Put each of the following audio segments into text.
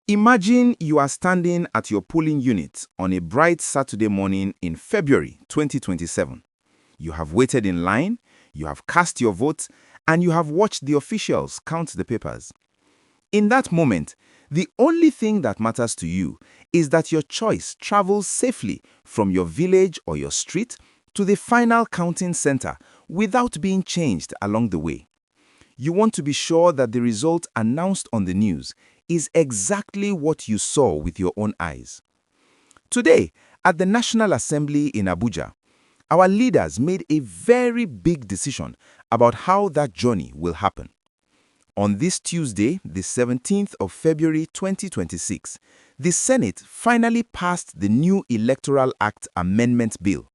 Imagine you are standing at your polling unit on a bright Saturday morning in February 2027. You have waited in line, you have cast your vote, and you have watched the officials count the papers. In that moment, the only thing that matters to you is that your choice travels safely from your village or your street to the final counting center without being changed along the way. You want to be sure that the result announced on the news is exactly what you saw with your own eyes. Today, at the National Assembly in Abuja, our leaders made a very big decision about how that journey will happen. On this Tuesday, the 17th of February 2026, the Senate finally passed the new Electoral Act Amendment Bill.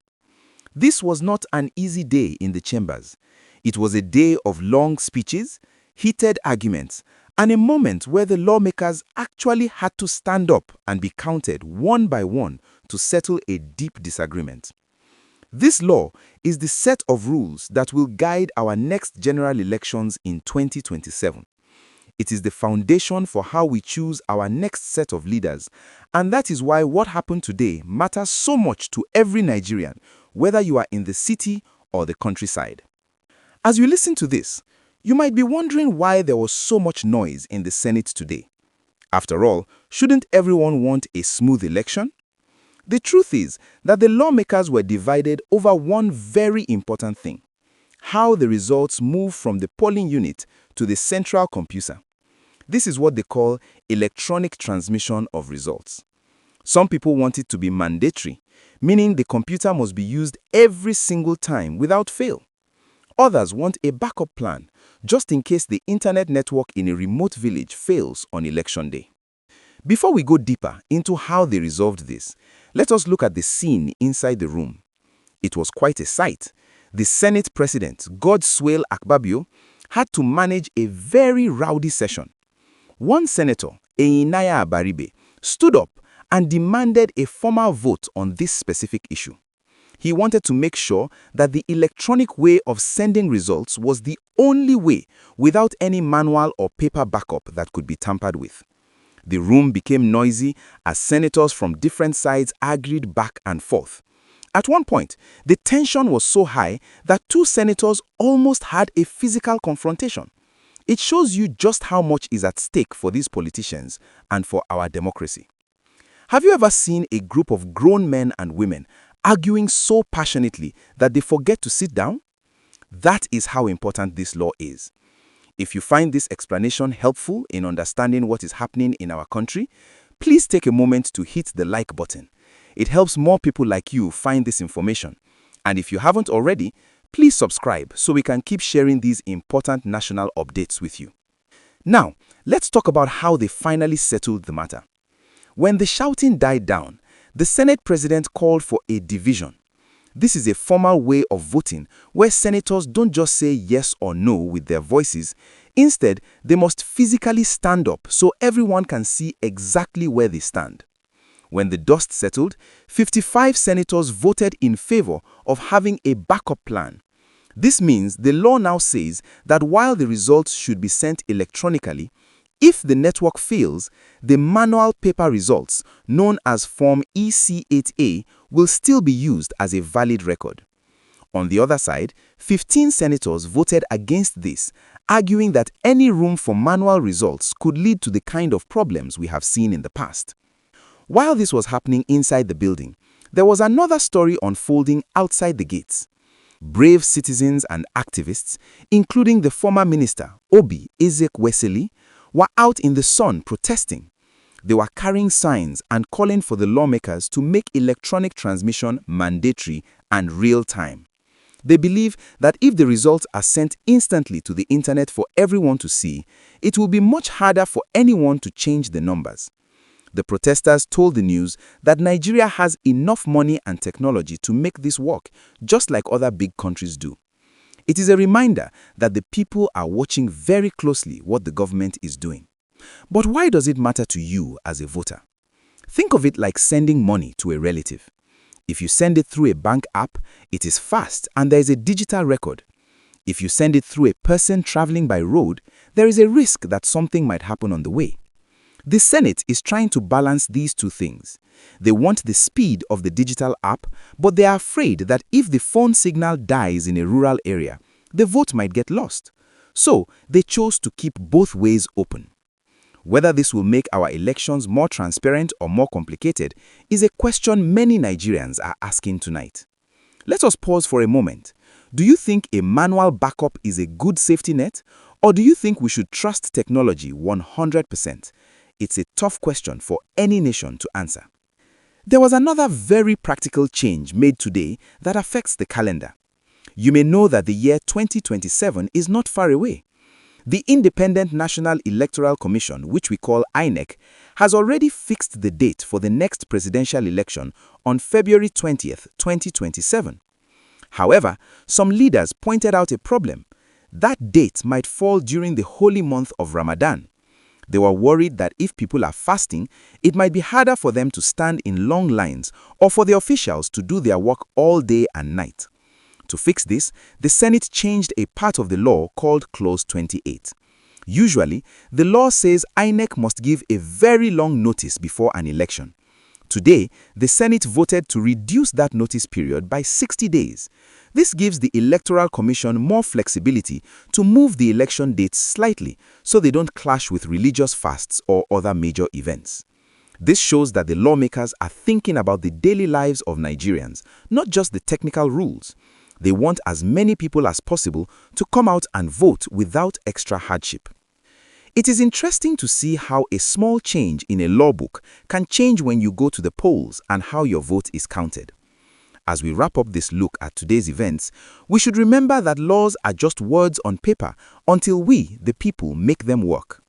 This was not an easy day in the chambers. It was a day of long speeches, heated arguments, and a moment where the lawmakers actually had to stand up and be counted one by one to settle a deep disagreement. This law is the set of rules that will guide our next general elections in 2027. It is the foundation for how we choose our next set of leaders, and that is why what happened today matters so much to every Nigerian, whether you are in the city or the countryside. As you listen to this, you might be wondering why there was so much noise in the Senate today. After all, shouldn't everyone want a smooth election? The truth is that the lawmakers were divided over one very important thing: how the results move from the polling unit to the central computer. This is what they call electronic transmission of results. Some people want it to be mandatory, meaning the computer must be used every single time without fail. Others want a backup plan, just in case the internet network in a remote village fails on election day. Before we go deeper into how they resolved this, let us look at the scene inside the room. It was quite a sight. The Senate President, Godswill Akpabio, had to manage a very rowdy session. One senator, Eyinaya Abaribe, stood up and demanded a formal vote on this specific issue. He wanted to make sure that the electronic way of sending results was the only way, without any manual or paper backup that could be tampered with. The room became noisy as senators from different sides argued back and forth. At one point, the tension was so high that two senators almost had a physical confrontation. It shows you just how much is at stake for these politicians and for our democracy. Have you ever seen a group of grown men and women arguing so passionately that they forget to sit down? That is how important this law is. If you find this explanation helpful in understanding what is happening in our country, please take a moment to hit the like button. It helps more people like you find this information. And if you haven't already, please subscribe so we can keep sharing these important national updates with you. Now, let's talk about how they finally settled the matter. When the shouting died down, the Senate President called for a division. This is a formal way of voting where senators don't just say yes or no with their voices. Instead, they must physically stand up so everyone can see exactly where they stand. When the dust settled, 55 senators voted in favor of having a backup plan. This means the law now says that while the results should be sent electronically, if the network fails, the manual paper results, known as Form EC8A, will still be used as a valid record. On the other side, 15 senators voted against this, arguing that any room for manual results could lead to the kind of problems we have seen in the past. While this was happening inside the building, there was another story unfolding outside the gates. Brave citizens and activists, including the former minister, Obi Ezekwesili, were out in the sun protesting. They were carrying signs and calling for the lawmakers to make electronic transmission mandatory and real-time. They believe that if the results are sent instantly to the internet for everyone to see, it will be much harder for anyone to change the numbers. The protesters told the news that Nigeria has enough money and technology to make this work, just like other big countries do. It is a reminder that the people are watching very closely what the government is doing. But why does it matter to you as a voter? Think of it like sending money to a relative. If you send it through a bank app, it is fast and there is a digital record. If you send it through a person traveling by road, there is a risk that something might happen on the way. The Senate is trying to balance these two things. They want the speed of the digital app, but they are afraid that if the phone signal dies in a rural area, the vote might get lost. So, they chose to keep both ways open. Whether this will make our elections more transparent or more complicated is a question many Nigerians are asking tonight. Let us pause for a moment. Do you think a manual backup is a good safety net, or do you think we should trust technology 100%? It's a tough question for any nation to answer. There was another very practical change made today that affects the calendar. You may know that the year 2027 is not far away. The Independent National Electoral Commission, which we call INEC, has already fixed the date for the next presidential election on February 20th, 2027. However, some leaders pointed out a problem. That date might fall during the holy month of Ramadan. They were worried that if people are fasting, it might be harder for them to stand in long lines or for the officials to do their work all day and night. To fix this, the Senate changed a part of the law called Clause 28. Usually, the law says INEC must give a very long notice before an election. Today, the Senate voted to reduce that notice period by 60 days. This gives the Electoral Commission more flexibility to move the election dates slightly so they don't clash with religious fasts or other major events. This shows that the lawmakers are thinking about the daily lives of Nigerians, not just the technical rules. They want as many people as possible to come out and vote without extra hardship. It is interesting to see how a small change in a law book can change when you go to the polls and how your vote is counted. As we wrap up this look at today's events, we should remember that laws are just words on paper until we, the people, make them work.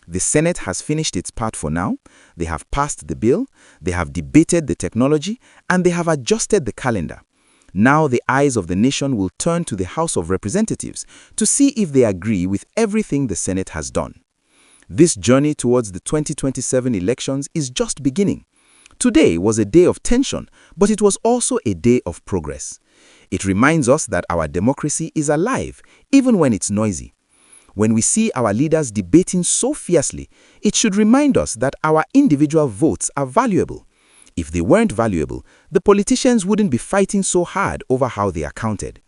The Senate has finished its part for now. They have passed the bill, they have debated the technology, and they have adjusted the calendar. Now the eyes of the nation will turn to the House of Representatives to see if they agree with everything the Senate has done. This journey towards the 2027 elections is just beginning. Today was a day of tension, but it was also a day of progress. It reminds us that our democracy is alive, even when it's noisy. When we see our leaders debating so fiercely, it should remind us that our individual votes are valuable. If they weren't valuable, the politicians wouldn't be fighting so hard over how they are counted.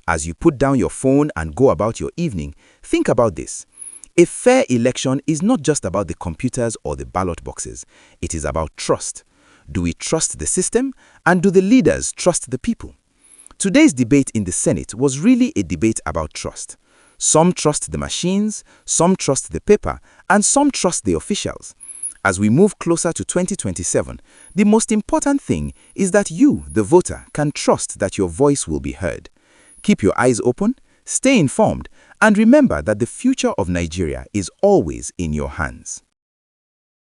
As you put down your phone and go about your evening, think about this. A fair election is not just about the computers or the ballot boxes. It is about trust. Do we trust the system, and do the leaders trust the people? Today's debate in the Senate was really a debate about trust. Some trust the machines, some trust the paper, and some trust the officials. As we move closer to 2027, the most important thing is that you, the voter, can trust that your voice will be heard. Keep your eyes open, stay informed, and remember that the future of Nigeria is always in your hands.